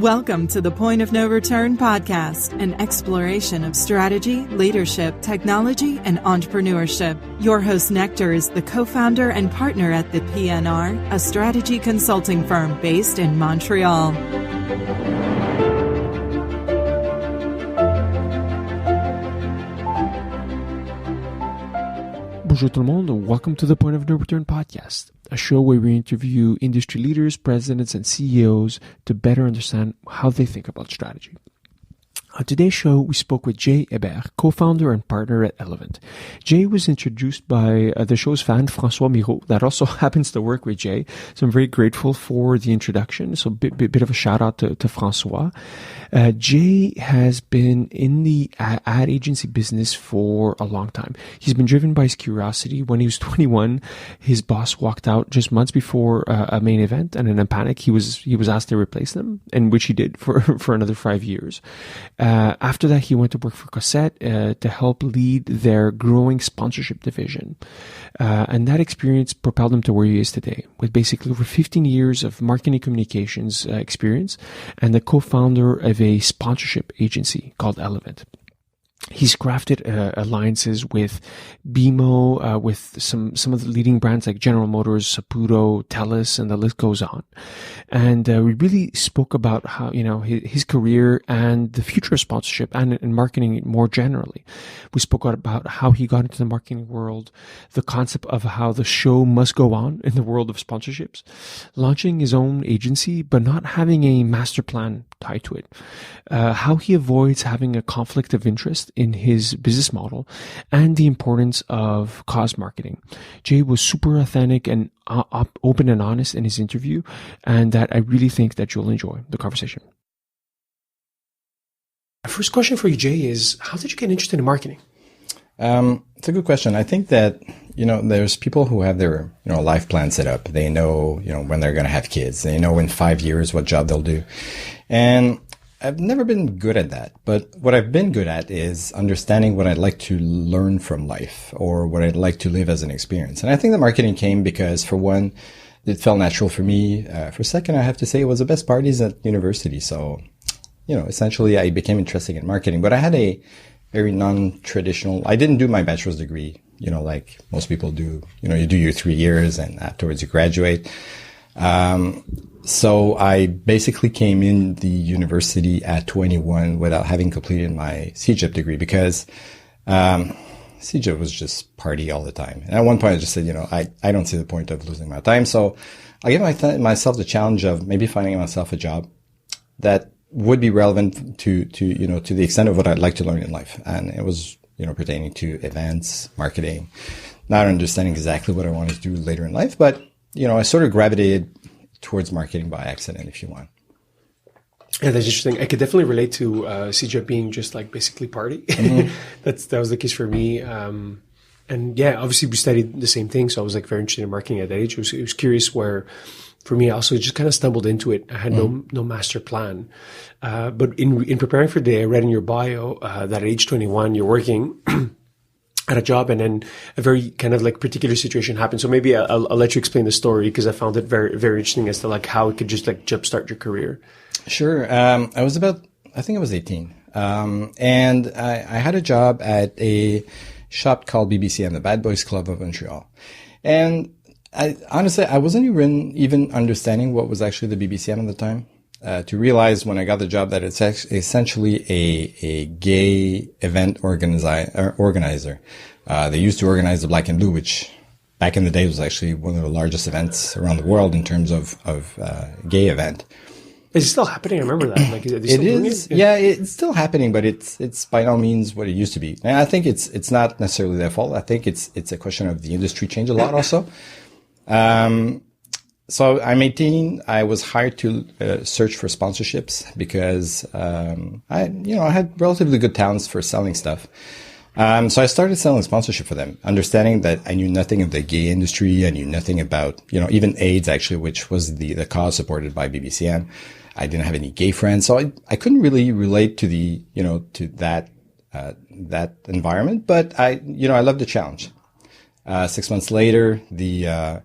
Welcome to the Point of No Return podcast, an exploration of strategy, leadership, technology, and entrepreneurship. Your host, Nectar, is the co-founder and partner at the PNR, a strategy consulting firm based in Montreal. Bonjour tout le monde. Welcome to the Point of No Return podcast, a show where we interview industry leaders, presidents, and CEOs to better understand how they think about strategy. On today's show, we spoke with Jay Hébert, co-founder and partner at Elevent. Jay was introduced by the show's fan, François Miro, that also happens to work with Jay. So I'm very grateful for the introduction. So bit of a shout out to François. Jay has been in the ad agency business for a long time. He's been driven by his curiosity. When he was 21, his boss walked out just months before a main event, and in a panic, he was asked to replace them, and which he did for another 5 years. After that, he went to work for Cossette to help lead their growing sponsorship division. And that experience propelled him to where he is today, with basically over 15 years of marketing communications experience and the co-founder of a sponsorship agency called Elevent. He's crafted alliances with BMO, with some of the leading brands like General Motors, Saputo, TELUS, and the list goes on. And we really spoke about how, his career and the future of sponsorship and marketing more generally. We spoke about how he got into the marketing world, the concept of how the show must go on in the world of sponsorships, launching his own agency, but not having a master plan tied to it, how he avoids having a conflict of interest in his business model, and the importance of cause marketing. Jay was super authentic and open and honest in his interview, and that I really think that you'll enjoy the conversation. My first question for you, Jay, is how did you get interested in marketing? It's a good question. I think that, there's people who have their, life plan set up. They know, when they're going to have kids. They know in 5 years what job they'll do. And I've never been good at that. But what I've been good at is understanding what I'd like to learn from life or what I'd like to live as an experience. And I think that marketing came because, for one, it felt natural for me. For second, I have to say it was the best parties at university. So, essentially I became interested in marketing. But I had a very non-traditional, I didn't do my bachelor's degree, like most people do. You do your 3 years and afterwards you graduate. So I basically came in the university at 21 without having completed my CEGEP degree because, CEGEP was just party all the time. And at one point I just said, I don't see the point of losing my time. So I gave myself the challenge of maybe finding myself a job that would be relevant to the extent of what I'd like to learn in life. And it was, pertaining to events, marketing, not understanding exactly what I wanted to do later in life, but, I sort of gravitated towards marketing by accident, if you want. Yeah, that's interesting. I could definitely relate to CEGEP being just like basically party. Mm-hmm. That was the case for me. And yeah, obviously we studied the same thing. So I was like very interested in marketing at that age. It was curious where, for me, I also just kind of stumbled into it. I had no master plan. But in preparing for the day, I read in your bio that at age 21, you're working at a job, and then a very kind of like particular situation happened. So maybe I'll let you explain the story, because I found it very, very interesting as to like how it could just like jumpstart your career. Sure. I think I was 18. And I had a job at a shop called BBCM, the Bad Boys Club of Montreal. And honestly, I wasn't even understanding what was actually the BBCM at the time. To realize when I got the job that it's essentially a gay event organizer. They used to organize the Black and Blue, which back in the day was actually one of the largest events around the world in terms of gay event. Is it still happening? I remember that. Like, are they still doing it? Yeah, it's still happening, but it's by no means what it used to be. And I think it's not necessarily their fault. I think it's a question of the industry changed a lot also. So I'm 18. I was hired to search for sponsorships because I had relatively good talents for selling stuff. So I started selling sponsorship for them, understanding that I knew nothing of the gay industry. I knew nothing about, even AIDS, actually, which was the cause supported by BBCM. I didn't have any gay friends, so I couldn't really relate to to that environment. But I loved the challenge. 6 months later, the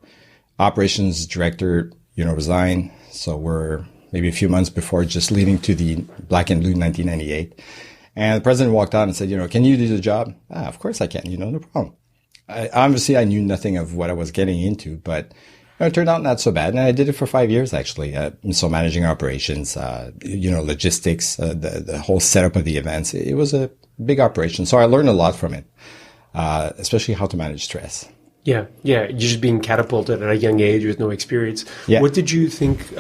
operations director, resigned. So we're maybe a few months before, just leading to the Black and Blue 1998. And the president walked on and said, can you do the job? Of course I can, no problem. I knew nothing of what I was getting into, but it turned out not so bad. And I did it for 5 years, actually. So managing operations, logistics, the whole setup of the events. It was a big operation. So I learned a lot from it, especially how to manage stress. Yeah. You're just being catapulted at a young age with no experience. Yeah. What did you think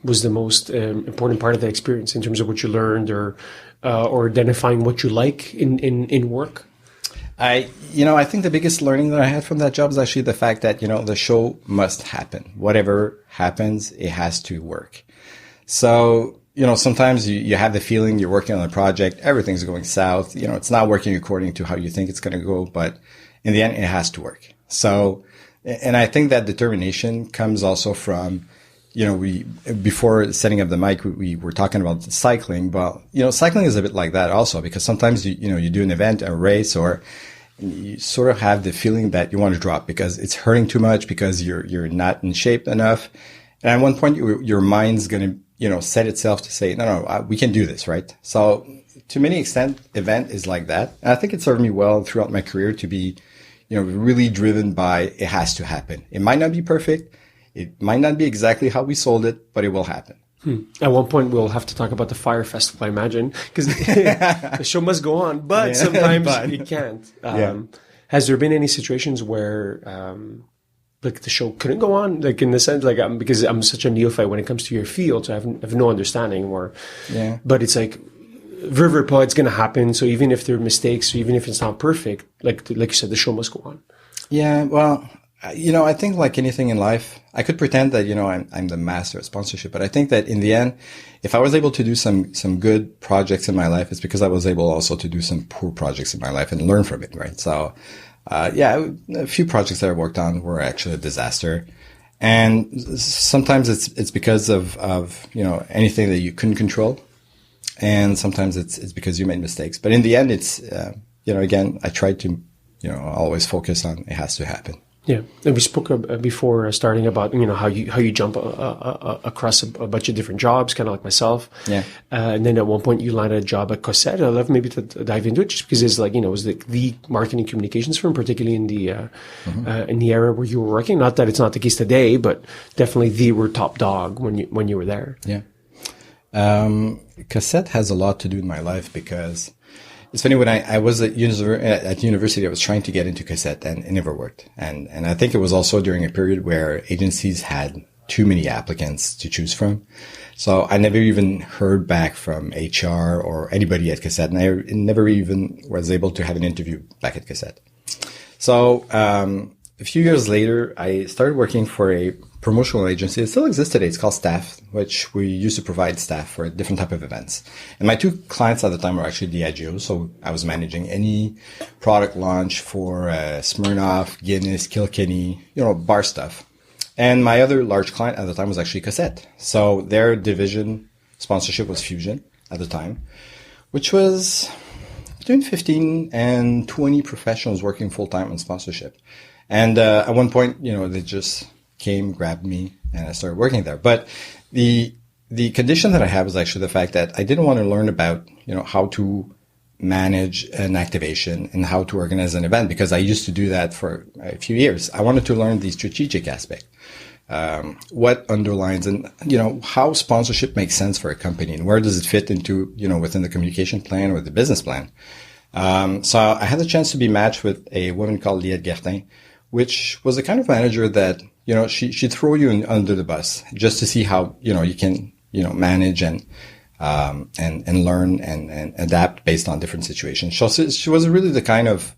was the most important part of the experience in terms of what you learned or identifying what you like in work? I think the biggest learning that I had from that job is actually the fact that, the show must happen. Whatever happens, it has to work. So, sometimes you have the feeling you're working on a project, everything's going south, it's not working according to how you think it's going to go, but in the end, it has to work. So, and I think that determination comes also from, before setting up the mic, we were talking about cycling. But, cycling is a bit like that also, because sometimes, you do an event, a race, or you sort of have the feeling that you want to drop because it's hurting too much, because you're not in shape enough. And at one point, your mind's going to, set itself to say, no, we can do this, right? So to many extent, event is like that. And I think it served me well throughout my career to be, really driven by it has to happen. It might not be perfect. It might not be exactly how we sold it, but it will happen. At one point, we'll have to talk about the Fire Festival, I imagine, because the show must go on, but sometimes it can't. Has there been any situations where the show couldn't go on, in the sense, because I'm such a neophyte when it comes to your field, so I have no understanding, but it's like, River Pod, it's going to happen. So even if there are mistakes, even if it's not perfect, like you said, the show must go on. Yeah, well, I think like anything in life, I could pretend that, I'm the master of sponsorship, but I think that in the end, if I was able to do some good projects in my life, it's because I was able also to do some poor projects in my life and learn from it, right? So, a few projects that I worked on were actually a disaster. And sometimes it's because of anything that you couldn't control. And sometimes it's because you made mistakes. But in the end, it's, again, I tried to, always focus on it has to happen. Yeah. And we spoke before starting about, how you jump across a bunch of different jobs, kind of like myself. Yeah. And then at one point you landed a job at Cossette. I'd love maybe to dive into it just because it's it was the marketing communications firm, particularly in the area where you were working. Not that it's not the case today, but definitely they were top dog when you were there. Yeah. Cossette has a lot to do with my life because it's funny, when I was at university, I was trying to get into Cossette and it never worked. And I think it was also during a period where agencies had too many applicants to choose from. So I never even heard back from HR or anybody at Cossette, and I never even was able to have an interview back at Cossette. So, a few years later, I started working for a promotional agency. It still exists today. It's called Staff, which we used to provide staff for different type of events. And my two clients at the time were actually Diageo. So I was managing any product launch for Smirnoff, Guinness, Kilkenny, bar stuff. And my other large client at the time was actually Cossette. So their division sponsorship was Fusion at the time, which was between 15 and 20 professionals working full-time on sponsorship. And at one point, they just came, grabbed me, and I started working there. But the condition that I had was actually the fact that I didn't want to learn about, how to manage an activation and how to organize an event, because I used to do that for a few years. I wanted to learn the strategic aspect, what underlines and, how sponsorship makes sense for a company and where does it fit into, within the communication plan or the business plan. So I had the chance to be matched with a woman called Liette Gertin, which was the kind of manager that, she'd throw you under the bus just to see how, you can, manage and learn and adapt based on different situations. So she was really the kind of,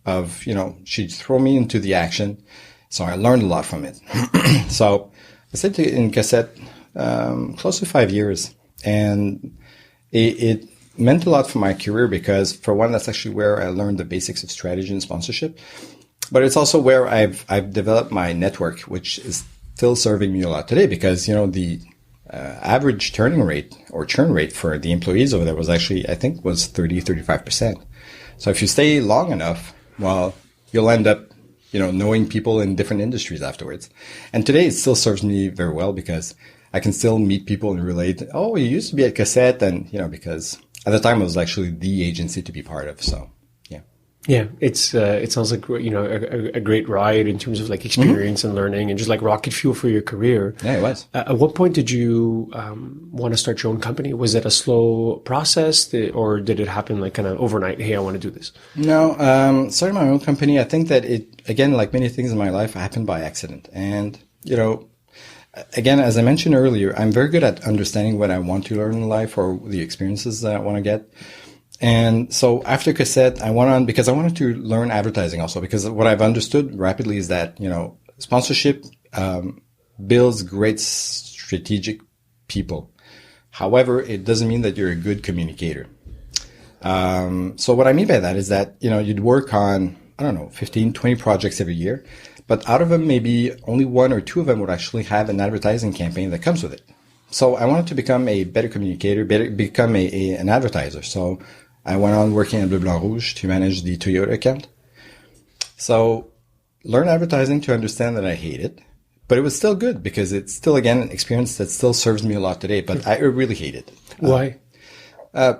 she'd throw me into the action. So I learned a lot from it. So I stayed in Cossette, close to 5 years, and it meant a lot for my career because, for one, that's actually where I learned the basics of strategy and sponsorship. But it's also where I've developed my network, which is still serving me a lot today because, the average churn rate for the employees over there was actually, I think, was 35%. So if you stay long enough, well, you'll end up, knowing people in different industries afterwards. And today it still serves me very well because I can still meet people and relate. Oh, you used to be at Cassette, and because at the time it was actually the agency to be part of. So yeah. Yeah, it sounds like a great ride in terms of like experience and learning, and just like rocket fuel for your career. Yeah, it was. At what point did you want to start your own company? Was it a slow process, or did it happen like kind of overnight? Hey, I want to do this. No, starting my own company. I think that it, again, like many things in my life, happened by accident. And again, as I mentioned earlier, I'm very good at understanding what I want to learn in life or the experiences that I want to get. And so after Cassette, I went on because I wanted to learn advertising also, because what I've understood rapidly is that, sponsorship builds great strategic people. However, it doesn't mean that you're a good communicator. So what I mean by that is that, you'd work on, 15, 20 projects every year, but out of them, maybe only one or two of them would actually have an advertising campaign that comes with it. So I wanted to become a better communicator, become an advertiser. So I went on working at Bleu Blanc Rouge to manage the Toyota account. So learn advertising to understand that I hate it, but it was still good because it's still, again, an experience that still serves me a lot today, but I really hate it. Why? I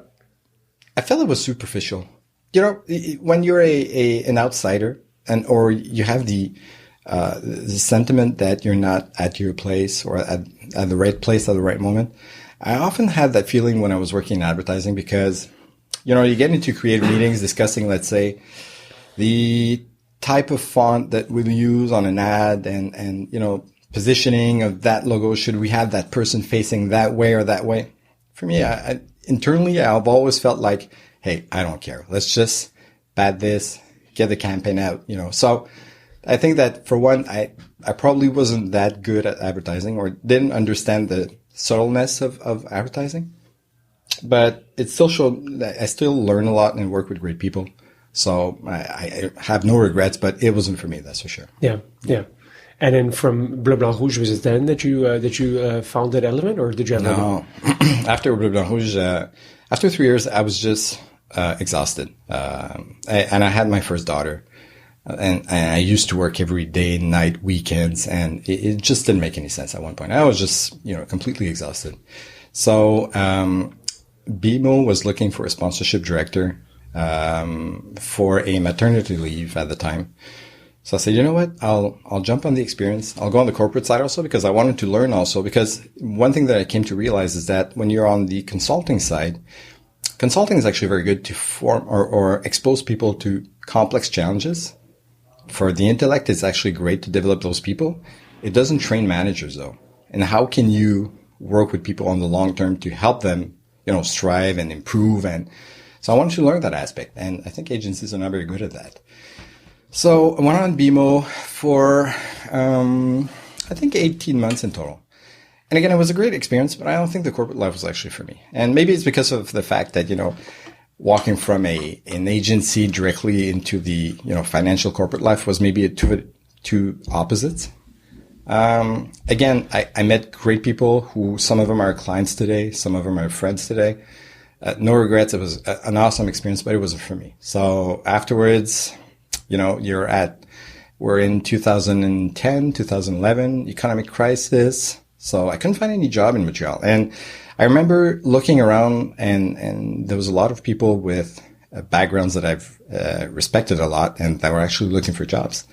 felt it was superficial. When you're an outsider or you have the sentiment that you're not at your place or at the right place at the right moment. I often had that feeling when I was working in advertising because, you get into creative meetings discussing, let's say, the type of font that we'll use on an ad and positioning of that logo. Should we have that person facing that way or that way? For me, internally, I've always felt like, hey, I don't care. Let's just pad this, get the campaign out, So I think that for one, I probably wasn't that good at advertising or didn't understand the subtleness of advertising, but it still showed that I still learn a lot and work with great people. So I have no regrets, but it wasn't for me. That's for sure. Yeah. Yeah. And then from Bleu Blanc Rouge, was it then that you founded Elevent, or did you have no? After Bleu Blanc Rouge, after 3 years, I was just exhausted, and I had my first daughter. And I used to work every day, night, weekends, and it just didn't make any sense at one point. I was just, completely exhausted. So, BMO was looking for a sponsorship director, for a maternity leave at the time. So I said, you know what? I'll jump on the experience. I'll go on the corporate side also because I wanted to learn also, because one thing that I came to realize is that when you're on the consulting side, consulting is actually very good to form or expose people to complex challenges. For the intellect, it's actually great to develop those people. It doesn't train managers though. And how can you work with people on the long term to help them, strive and improve? And so I wanted to learn that aspect. And I think agencies are not very good at that. So I went on BMO for, I think 18 months in total. And again, it was a great experience, but I don't think the corporate life was actually for me. And maybe it's because of the fact that, walking from an agency directly into the, financial corporate life was maybe two opposites. Again, I met great people who, some of them are clients today. Some of them are friends today. No regrets. It was an awesome experience, but it wasn't for me. So afterwards, we're in 2010, 2011, economic crisis. So I couldn't find any job in Montreal. And I remember looking around and there was a lot of people with backgrounds that I've respected a lot and that were actually looking for jobs.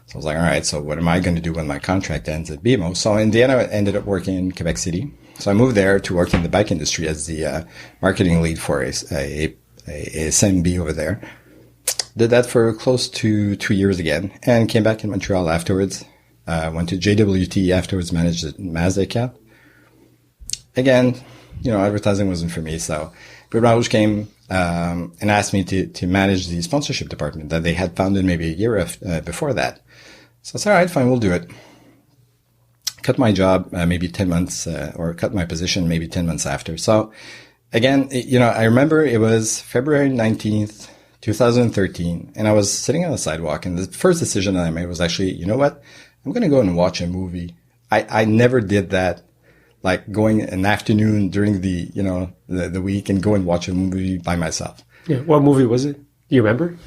So I was like, all right, so what am I going to do when my contract ends at BMO? So in the end, I ended up working in Quebec City. So I moved there to work in the bike industry as the marketing lead for a SMB over there. Did that for close to 2 years again and came back in Montreal afterwards. Went to JWT afterwards, managed the Mazda account. Again, advertising wasn't for me. So Bleu Blanc Rouge came and asked me to manage the sponsorship department that they had founded maybe a year before that. So I said, all right, fine, we'll do it. Cut my job maybe 10 months or cut my position maybe 10 months after. So again, I remember it was February 19th, 2013, and I was sitting on the sidewalk, and the first decision that I made was actually, you know what? I'm going to go and watch a movie. I never did that, like going an afternoon during the week and go and watch a movie by myself. Yeah. What movie was it? Do you remember?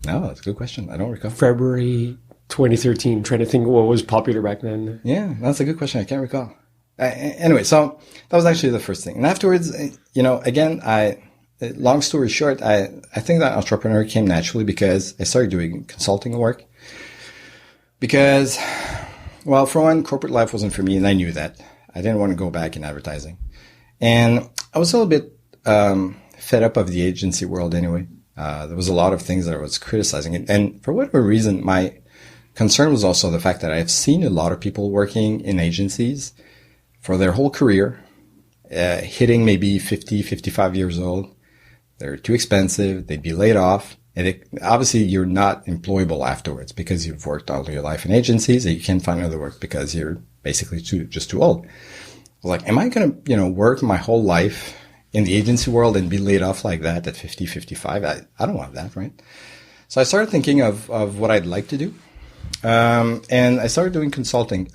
No, that's a good question. I don't recall. February 2013. Trying to think what was popular back then. Yeah, that's a good question. I can't recall. Anyway, so that was actually the first thing. And afterwards, again, long story short, I think that entrepreneur came naturally because I started doing consulting work. Because, well, for one, corporate life wasn't for me, and I knew that. I didn't want to go back in advertising. And I was a little bit fed up of the agency world anyway. There was a lot of things that I was criticizing. And for whatever reason, my concern was also the fact that I've seen a lot of people working in agencies for their whole career, hitting maybe 50, 55 years old. They're too expensive. They'd be laid off. And obviously, you're not employable afterwards because you've worked all your life in agencies and you can't find other work because you're basically just too old. I was like, am I going to, work my whole life in the agency world and be laid off like that at 50, 55? I don't want that, right? So I started thinking of what I'd like to do. And I started doing consulting.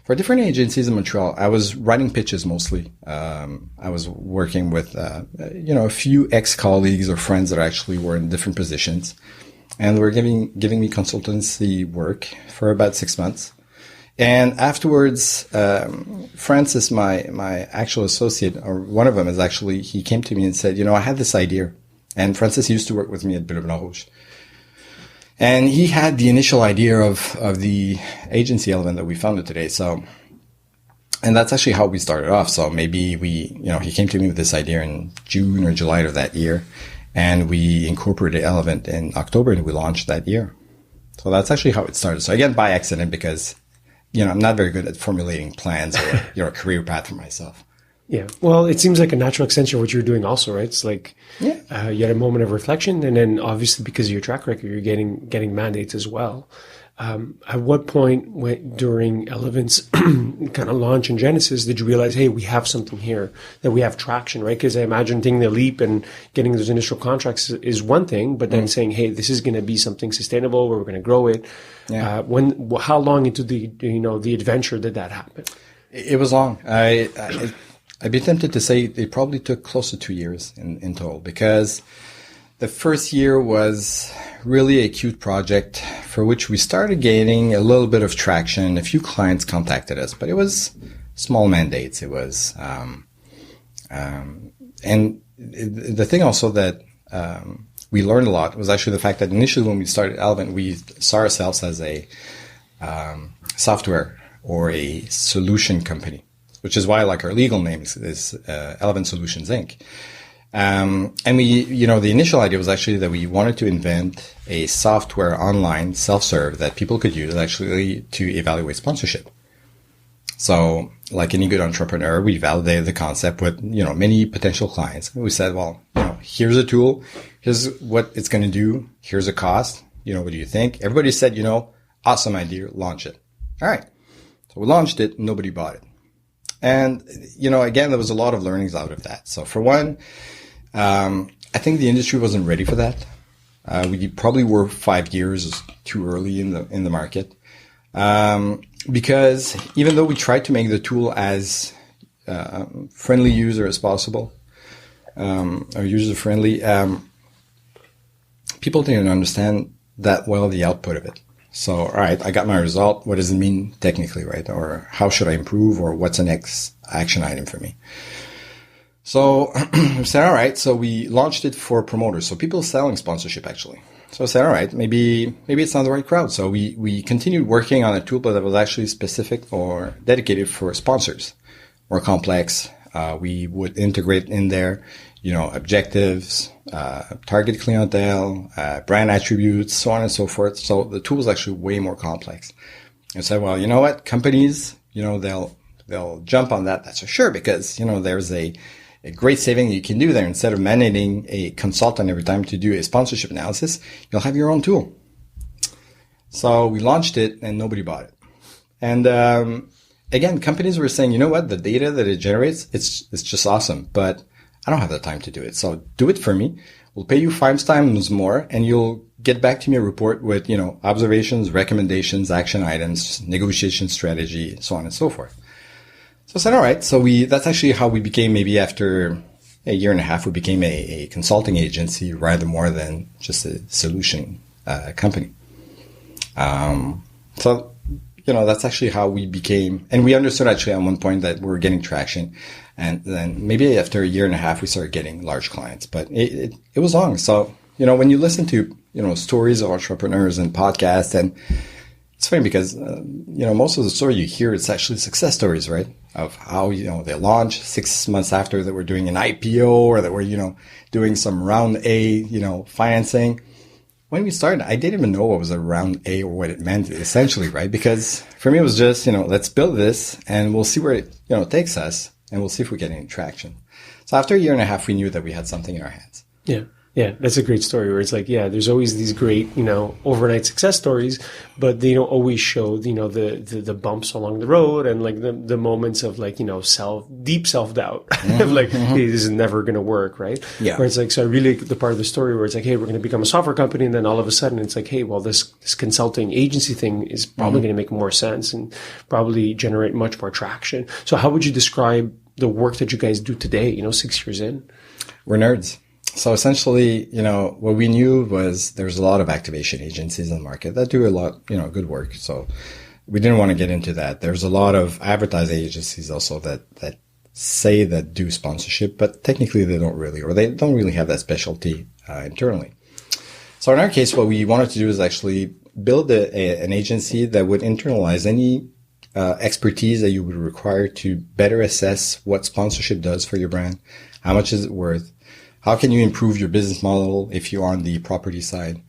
For different agencies in Montreal, I was writing pitches mostly. I was working with, a few ex-colleagues or friends that actually were in different positions. And they were giving me consultancy work for about 6 months. And afterwards, Francis, my actual associate, or one of them is actually, he came to me and said, I had this idea. And Francis used to work with me at Bleu Blanc Rouge. And he had the initial idea of the agency Elevent that we founded today. So, and that's actually how we started off. So maybe he came to me with this idea in June or July of that year, and we incorporated Elevent in October and we launched that year. So that's actually how it started. So again, by accident, because, I'm not very good at formulating plans or, a career path for myself. Yeah. Well, it seems like a natural extension of what you're doing also, right? It's like, you had a moment of reflection, and then obviously because of your track record, you're getting mandates as well. At what point during Elevent's kind of launch and genesis did you realize, hey, we have something here, that we have traction, right? Because I imagine taking the leap and getting those initial contracts is one thing, but then saying, hey, this is going to be something sustainable where we're going to grow it. Yeah. How long into the adventure did that happen? It was long. I'd be tempted to say it probably took close to 2 years in total, because the first year was really a cute project for which we started gaining a little bit of traction. A few clients contacted us, but it was small mandates. It was, and the thing also that we learned a lot was actually the fact that initially when we started Elevent, we saw ourselves as a software or a solution company, which is why our legal name is Elevent Solutions, Inc. And we, the initial idea was actually that we wanted to invent a software online self-serve that people could use actually to evaluate sponsorship. So like any good entrepreneur, we validated the concept with, many potential clients. We said, well, here's a tool. Here's what it's going to do. Here's a cost. What do you think? Everybody said, awesome idea. Launch it. All right. So we launched it. Nobody bought it. And, again, there was a lot of learnings out of that. So for one, I think the industry wasn't ready for that. We probably were 5 years too early in the market. Because even though we tried to make the tool as friendly user as possible, or user friendly, people didn't understand that well the output of it. So, all right, I got my result. What does it mean technically, right? Or how should I improve? Or what's the next action item for me? So we said, all right. So we launched it for promoters. So people selling sponsorship, actually. So I said, all right, maybe it's not the right crowd. So we continued working on a tool that was actually specific or dedicated for sponsors, more complex. We would integrate in there, objectives, target clientele, brand attributes, so on and so forth. So the tool is actually way more complex. I said, well, you know what? Companies, they'll jump on that. That's for sure, because, there's a great saving you can do there. Instead of mandating a consultant every time to do a sponsorship analysis, you'll have your own tool. So we launched it and nobody bought it. And, again, companies were saying, you know what? The data that it generates, it's just awesome, but I don't have the time to do it. So do it for me. We'll pay you 5 times more, and you'll get back to me a report with, observations, recommendations, action items, negotiation strategy, so on and so forth. So I said, all right. So that's actually how we became, maybe after a year and a half, we became a consulting agency rather more than just a solution company. So, that's actually how we became, and we understood actually at one point that we were getting traction. And then maybe after a year and a half, we started getting large clients, but it was long. So, when you listen to, stories of entrepreneurs and podcasts, and it's funny because, most of the story you hear, it's actually success stories, right? Of how, they launched 6 months after that we're doing an IPO or that we're, doing some round A, financing. When we started, I didn't even know what was a round A or what it meant essentially, right? Because for me, it was just, let's build this and we'll see where it, takes us and we'll see if we get any traction. So after a year and a half, we knew that we had something in our hands. Yeah. Yeah, that's a great story where it's like, there's always these great, overnight success stories, but they don't always show, the bumps along the road and like the moments of like, deep self-doubt of like, hey, this is never going to work, right? Yeah. Where it's like, so I really, the part of the story where it's like, hey, we're going to become a software company. And then all of a sudden it's like, hey, well, this consulting agency thing is probably going to make more sense and probably generate much more traction. So how would you describe the work that you guys do today, 6 years in? We're nerds. So essentially, what we knew was there's a lot of activation agencies in the market that do a lot, good work. So we didn't want to get into that. There's a lot of advertising agencies also that say that do sponsorship, but technically they don't really, or they don't really have that specialty internally. So in our case, what we wanted to do is actually build an agency that would internalize any expertise that you would require to better assess what sponsorship does for your brand, how much is it worth, how can you improve your business model if you're on the property side?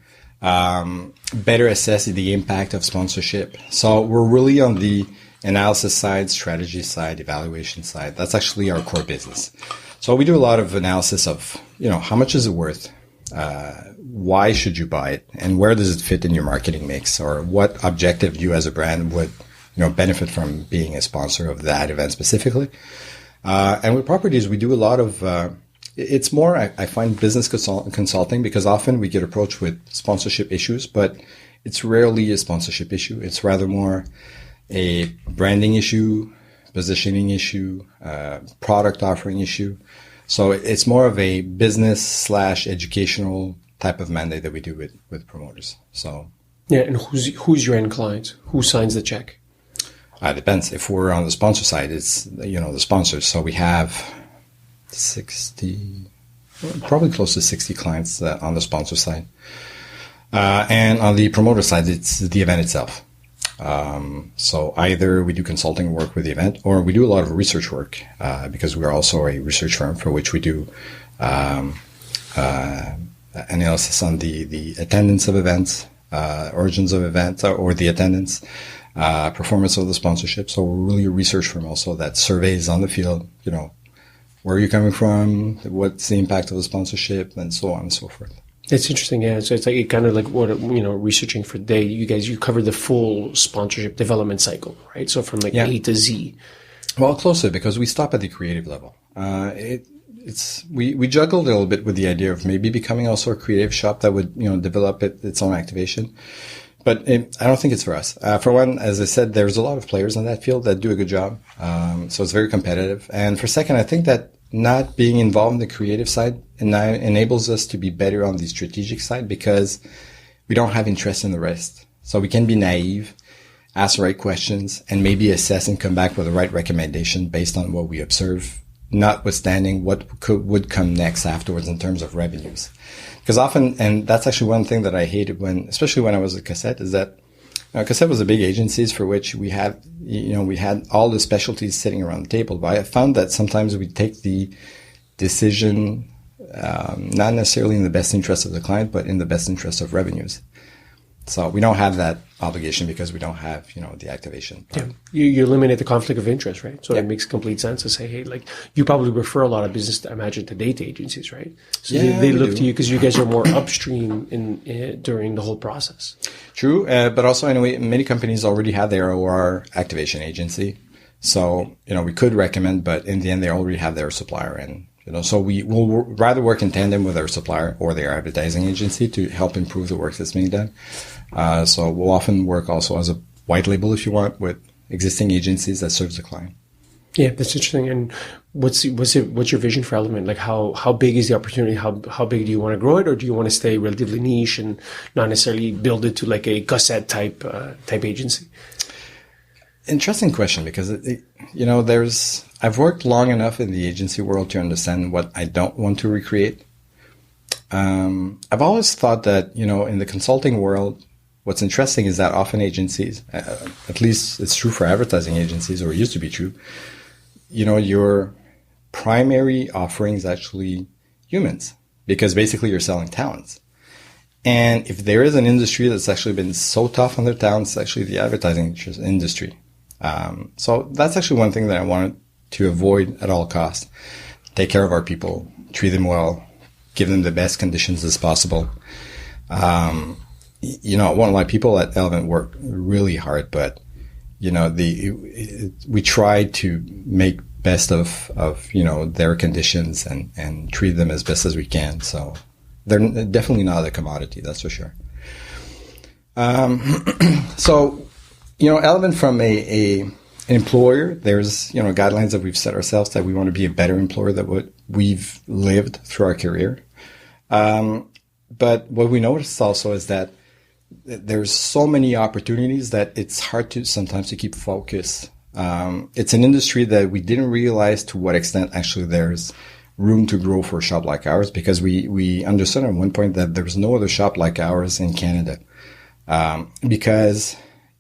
Better assess the impact of sponsorship. So we're really on the analysis side, strategy side, evaluation side. That's actually our core business. So we do a lot of analysis of, how much is it worth? Why should you buy it? And where does it fit in your marketing mix? Or what objective you as a brand would, benefit from being a sponsor of that event specifically? And with properties, we do a lot of, it's more, I find, business consulting because often we get approached with sponsorship issues, but it's rarely a sponsorship issue. It's rather more a branding issue, positioning issue, product offering issue. So it's more of a business / educational type of mandate that we do with promoters. So yeah, and who's your end client? Who signs the check? It depends. If we're on the sponsor side, it's the sponsors. So we have 60, probably close to 60 clients on the sponsor side. And on the promoter side, it's the event itself. So either we do consulting work with the event or we do a lot of research work, because we're also a research firm for which we do, analysis on the attendance of events, origins of events or the attendance, performance of the sponsorship. So we're really a research firm also that surveys on the field, where are you coming from? What's the impact of the sponsorship, and so on and so forth. It's interesting, yeah. So it's like kind of like what researching for Day. You cover the full sponsorship development cycle, right? So from like A to Z. Well, close to it because we stop at the creative level. We juggled a little bit with the idea of maybe becoming also a creative shop that would develop its own activation. But I don't think it's for us. For one, as I said, there's a lot of players in that field that do a good job. So it's very competitive. And for second, I think that not being involved in the creative side enables us to be better on the strategic side because we don't have interest in the rest. So we can be naive, ask the right questions, and maybe assess and come back with the right recommendation based on what we observe, notwithstanding what would come next afterwards in terms of revenues. Because often, and that's actually one thing that I hated especially when I was at Cassette, is that Cassette was a big agencies for which we had all the specialties sitting around the table. But I found that sometimes we take the decision, not necessarily in the best interest of the client, but in the best interest of revenues. So we don't have that obligation because we don't have, the activation. Yeah. You eliminate the conflict of interest, right? So it makes complete sense to say, hey, like you probably refer a lot of business, I imagine, to data agencies, right? So they look to you because you guys are more upstream during the whole process. True. But also, anyway, many companies already have their OR activation agency. So, we could recommend, but in the end, they already have their supplier. And, so we will rather work in tandem with our supplier or their advertising agency to help improve the work that's being done. So we'll often work also as a white label, if you want, with existing agencies that serves the client. Yeah, that's interesting. And what's your vision for Elevent? Like how big is the opportunity? How big do you want to grow it, or do you want to stay relatively niche and not necessarily build it to like a Cassette type agency? interesting question because, I've worked long enough in the agency world to understand what I don't want to recreate. I've always thought that, in the consulting world, what's interesting is that often agencies, at least it's true for advertising agencies, or it used to be true, your primary offering is actually humans, because basically you're selling talents. And if there is an industry that's actually been so tough on their talents, it's actually the advertising industry. So that's actually one thing that I wanted to avoid at all costs. Take care of our people, treat them well, give them the best conditions as possible. I won't lie, people at Elevent work really hard, but, we try to make best of their conditions and treat them as best as we can. So they're definitely not a commodity, that's for sure. So, Elevent from an employer, there's, guidelines that we've set ourselves that we want to be a better employer than what we've lived through our career. But what we noticed also is that there's so many opportunities that it's hard to sometimes to keep focus. It's an industry that we didn't realize to what extent actually there's room to grow for a shop like ours, because we understood at one point that there's no other shop like ours in Canada. Because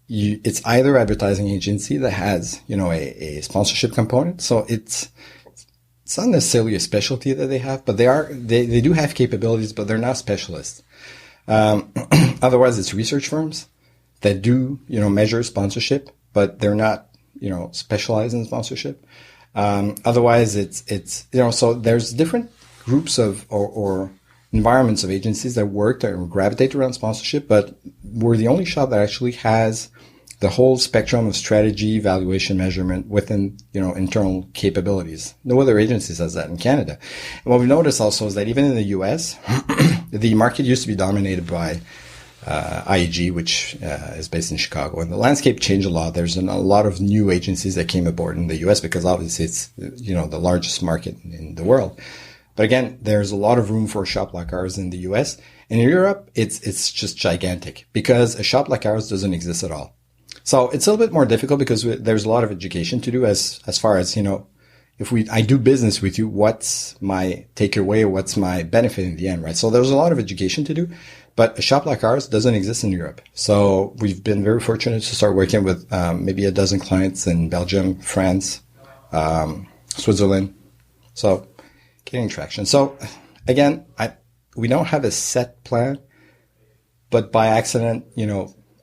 it's either advertising agency that has, a sponsorship component. So it's not necessarily a specialty that they have, but they do have capabilities, but they're not specialists. Otherwise, it's research firms that do, measure sponsorship, but they're not, specialized in sponsorship. Otherwise, it's so there's different groups of or environments of agencies that work that gravitate around sponsorship, but we're the only shop that actually has the whole spectrum of strategy, evaluation, measurement within, internal capabilities. No other agency has that in Canada. And what we've noticed also is that even in the US, the market used to be dominated by IEG, which is based in Chicago. And the landscape changed a lot. There's a lot of new agencies that came aboard in the US because obviously it's, the largest market in the world. But again, there's a lot of room for a shop like ours in the US. And in Europe, it's just gigantic because a shop like ours doesn't exist at all. So it's a little bit more difficult because there's a lot of education to do as far as, if I do business with you, what's my takeaway or what's my benefit in the end, right? So there's a lot of education to do, but a shop like ours doesn't exist in Europe. So we've been very fortunate to start working with maybe a dozen clients in Belgium, France, Switzerland. So getting traction. So again, we don't have a set plan, but by accident,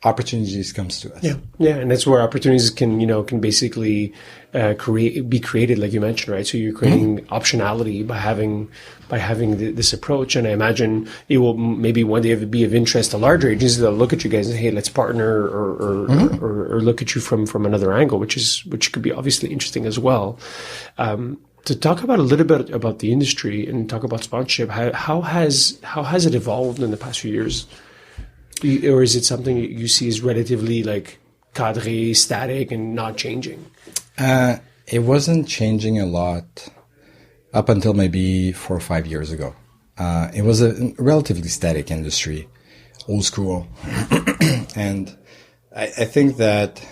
opportunities comes to us. Yeah, and that's where opportunities can basically be created, like you mentioned, right? So you're creating optionality by having this approach, and I imagine it will maybe one day be of interest to larger agencies that'll look at you guys and say, hey, let's partner or look at you from another angle, which could be obviously interesting as well. To talk about a little bit about the industry and talk about sponsorship, how has it evolved in the past few years? Or is it something you see as relatively like cadre, static, and not changing? It wasn't changing a lot up until maybe 4 or 5 years ago. It was a relatively static industry, old school. And I think that,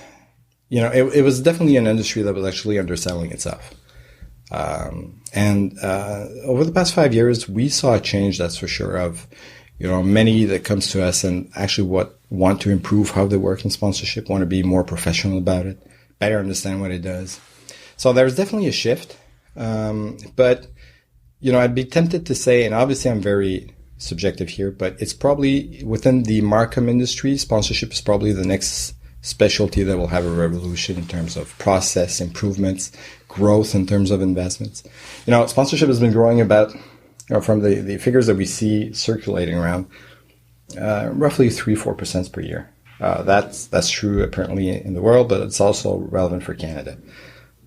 it was definitely an industry that was actually underselling itself. And over the past 5 years, we saw a change, that's for sure, of many that comes to us and actually want to improve how they work in sponsorship, want to be more professional about it, better understand what it does. So there's definitely a shift. But, I'd be tempted to say, and obviously I'm very subjective here, but it's probably within the Markham industry, sponsorship is probably the next specialty that will have a revolution in terms of process improvements, growth in terms of investments. Sponsorship has been growing about, from the figures that we see circulating around, roughly 3-4% per year. That's true apparently in the world, but it's also relevant for Canada.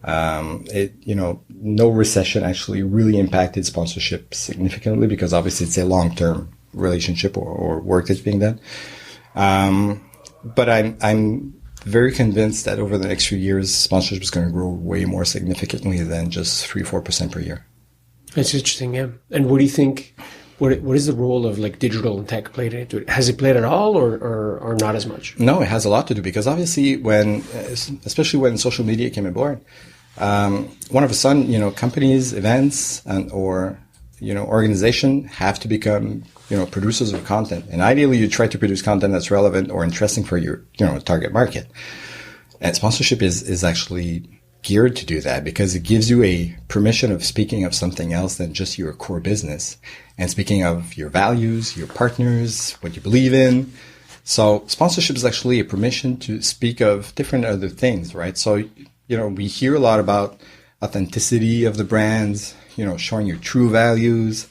No recession actually really impacted sponsorship significantly because obviously it's a long-term relationship or work that's being done. But I'm very convinced that over the next few years, sponsorship is going to grow way more significantly than just 3-4% per year. That's interesting, yeah. And what do you think what is the role of like digital and tech played into it? Has it played at all, or not as much? No, it has a lot to do, because obviously especially when social media came aboard, one of a sudden, companies, events, or organization have to become producers of content, and ideally you try to produce content that's relevant or interesting for your target market. And sponsorship is actually geared to do that, because it gives you a permission of speaking of something else than just your core business, and speaking of your values, your partners, what you believe in. So sponsorship is actually a permission to speak of different other things, right? So, we hear a lot about authenticity of the brands, showing your true values.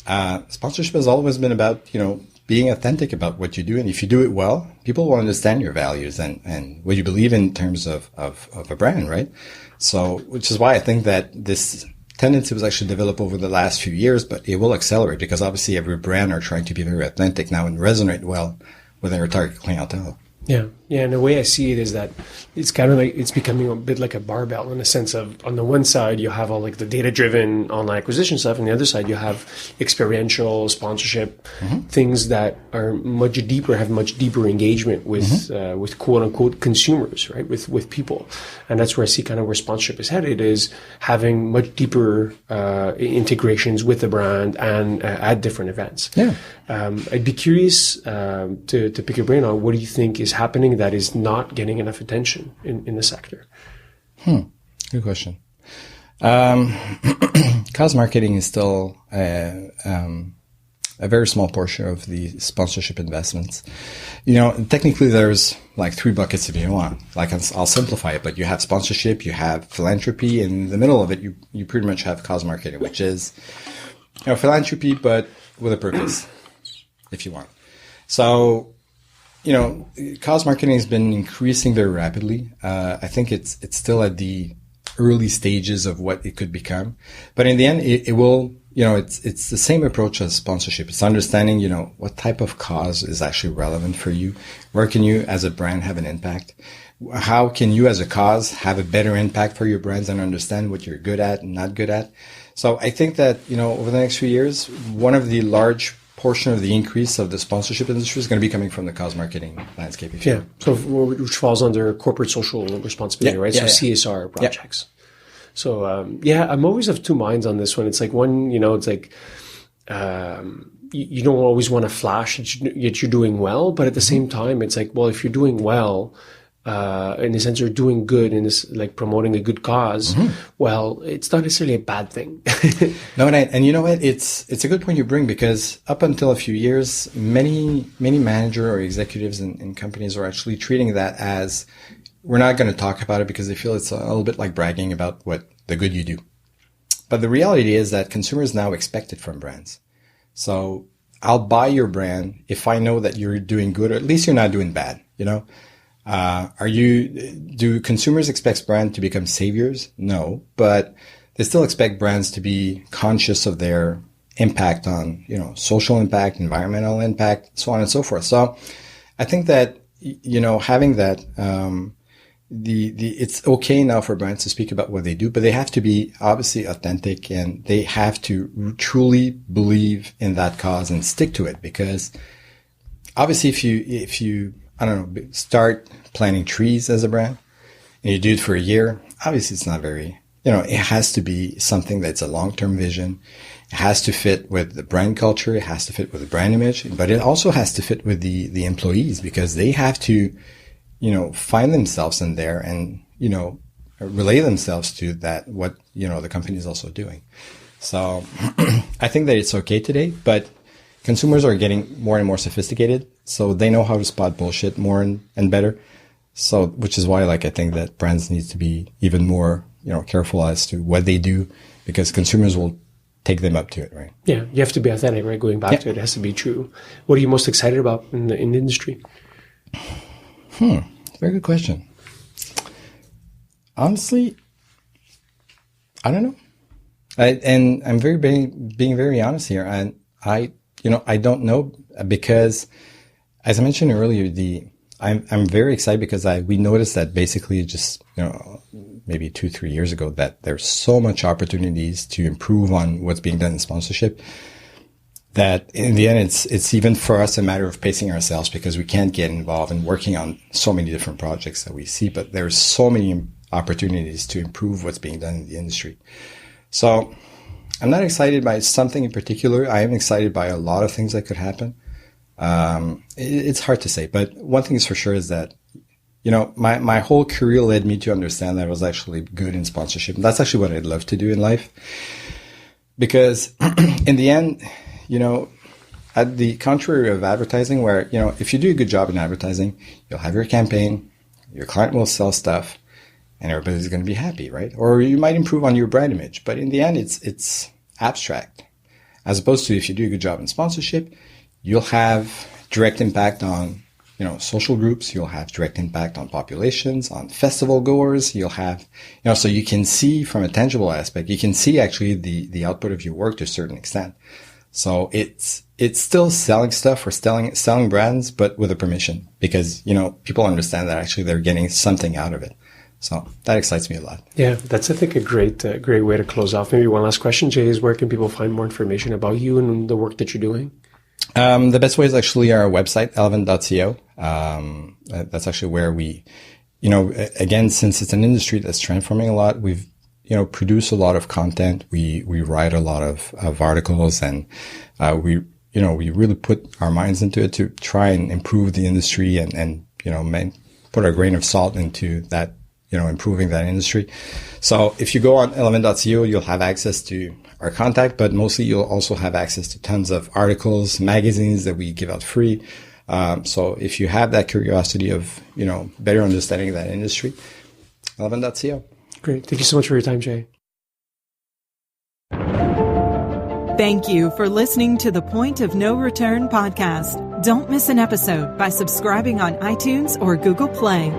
Sponsorship has always been about, being authentic about what you do. And if you do it well, people will understand your values and what you believe in terms of a brand, right? So, which is why I think that this tendency was actually developed over the last few years, but it will accelerate, because obviously every brand are trying to be very authentic now and resonate well with their target clientele. Yeah. And the way I see it is that it's kind of like, it's becoming a bit like a barbell, in the sense of, on the one side, you have all like the data-driven online acquisition stuff. And the other side, you have experiential sponsorship, things that are much deeper, have much deeper engagement with quote unquote consumers, right? With people. And that's where I see kind of where sponsorship is headed, is having much deeper, integrations with the brand and at different events. Yeah. I'd be curious, to pick your brain on what do you think is happening that is not getting enough attention in the sector? Good question. Cause marketing is still a very small portion of the sponsorship investments. Technically there's like 3 buckets if you want. Like I'll simplify it, but you have sponsorship, you have philanthropy, and in the middle of it, you pretty much have cause marketing, which is, philanthropy, but with a purpose, if you want. So, cause marketing has been increasing very rapidly. I think it's still at the early stages of what it could become, but in the end, it will. It's the same approach as sponsorship. It's understanding, what type of cause is actually relevant for you. Where can you, as a brand, have an impact? How can you, as a cause, have a better impact for your brands and understand what you're good at and not good at? So I think that over the next few years, one of the large portion of the increase of the sponsorship industry is going to be coming from the cause marketing landscape. So which falls under corporate social responsibility, right? CSR projects. Yeah. So, I'm always of two minds on this one. It's like one, it's like, you don't always want to flash that you're doing well, but at the same time, it's like, well, if you're doing well, in the sense you're doing good in this, like promoting a good cause, well, it's not necessarily a bad thing. No, and you know what? It's a good point you bring, because up until a few years, many manager or executives in companies are actually treating that as, we're not going to talk about it because they feel it's a little bit like bragging about what the good you do. But the reality is that consumers now expect it from brands. So I'll buy your brand if I know that you're doing good, or at least you're not doing bad, do consumers expect brands to become saviors? No, but they still expect brands to be conscious of their impact on, social impact, environmental impact, so on and so forth. So I think that, having that, it's okay now for brands to speak about what they do, but they have to be obviously authentic, and they have to truly believe in that cause and stick to it. Because obviously if you start planting trees as a brand and you do it for a year, obviously it's not very, it has to be something that's a long-term vision. It has to fit with the brand culture. It has to fit with the brand image, but it also has to fit with the employees, because they have to, find themselves in there and, relay themselves to that, what, the company is also doing. So I think that it's okay today, but consumers are getting more and more sophisticated, so they know how to spot bullshit more and better. So, which is why, I think that brands need to be even more, careful as to what they do, because consumers will take them up to it, right? Yeah, you have to be authentic, right? Going back to it, it has to be true. What are you most excited about in the industry? Very good question. Honestly, I don't know. And I'm being very honest here. And I don't know, because as I mentioned earlier, I'm very excited because we noticed that basically just, maybe 2-3 years ago, that there's so much opportunities to improve on what's being done in sponsorship. that in the end, it's even for us a matter of pacing ourselves because we can't get involved in working on so many different projects that we see, but there's so many opportunities to improve what's being done in the industry. So I'm not excited by something in particular. I am excited by a lot of things that could happen. It's hard to say, but one thing is for sure is that, you know, my whole career led me to understand that I was actually good in sponsorship. And that's actually what I'd love to do in life. Because in the end, you know, at the contrary of advertising, where, you know, if you do a good job in advertising, you'll have your campaign, your client will sell stuff, and everybody's going to be happy, right? Or you might improve on your brand image. But in the end, it's abstract. As opposed to if you do a good job in sponsorship, you'll have direct impact on, you know, social groups. You'll have direct impact on populations, on festival goers. You'll have, you know, so you can see from a tangible aspect, you can see actually the output of your work to a certain extent. So it's still selling stuff or selling brands, but with a permission, because, you know, people understand that actually they're getting something out of it. So that excites me a lot. Yeah, that's, I think, a great way to close off. Maybe one last question, Jay, is where can people find more information about you and the work that you're doing? The best way is actually our website, elevent.co. That's actually where we, you know, again, since it's an industry that's transforming a lot, we've, you know, produce a lot of content. We write a lot of articles, and we really put our minds into it to try and improve the industry and you know, put our grain of salt into that, you know, improving that industry. So if you go on elevent.co, you'll have access to our contact, but mostly you'll also have access to tons of articles, magazines that we give out free. So if you have that curiosity of, you know, better understanding that industry, elevent.co. Great. Thank you so much for your time, Jay. Thank you for listening to the Point of No Return podcast. Don't miss an episode by subscribing on iTunes or Google Play.